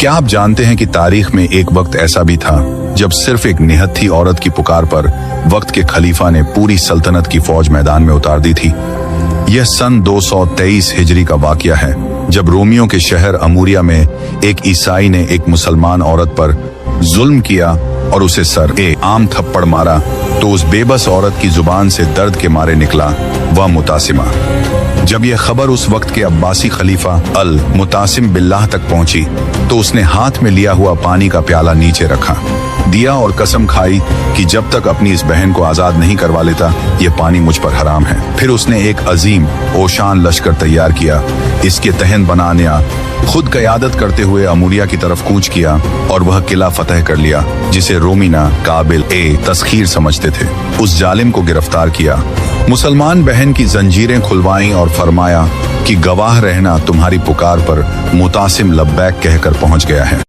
क्या आप जानते हैं कि तारीख में एक वक्त ऐसा भी था जब सिर्फ एक निहत्थी औरत की पुकार पर वक्त के खलीफा ने पूरी सल्तनत की फौज मैदान में उतार दी थी। यह सन 223 हिजरी का वाकया है, जब रोमियो के शहर अमूरिया में एक ईसाई ने एक मुसलमान औरत पर जुल्म किया और उसे सर आम थप्पड़ मारा तो उस बेबस औरत की जुबान से दर्द के मारे निकला वह मुतासिमा। जब यह खबर उस वक्त के अब्बासी खलीफा अल मुतासिम बिल्लाह तक पहुंची तो उसने हाथ में लिया हुआ पानी का प्याला नीचे रखा दिया और कसम खाई कि जब तक अपनी इस बहन को आजाद नहीं करवा लेता यह पानी मुझ पर हराम है। फिर उसने एक अजीम ओशान लश्कर तैयार किया, इसके तहन बनाने खुद क़यादत करते हुए अमूरिया की तरफ कूच किया और वह किला फतह कर लिया जिसे रोमिना काबिल तस्खीर समझते थे। उस जालिम को गिरफ्तार किया, मुसलमान बहन की जंजीरें खुलवाईं और फरमाया कि गवाह रहना तुम्हारी पुकार पर मुतासिम लब्बैक कहकर पहुंच गया है।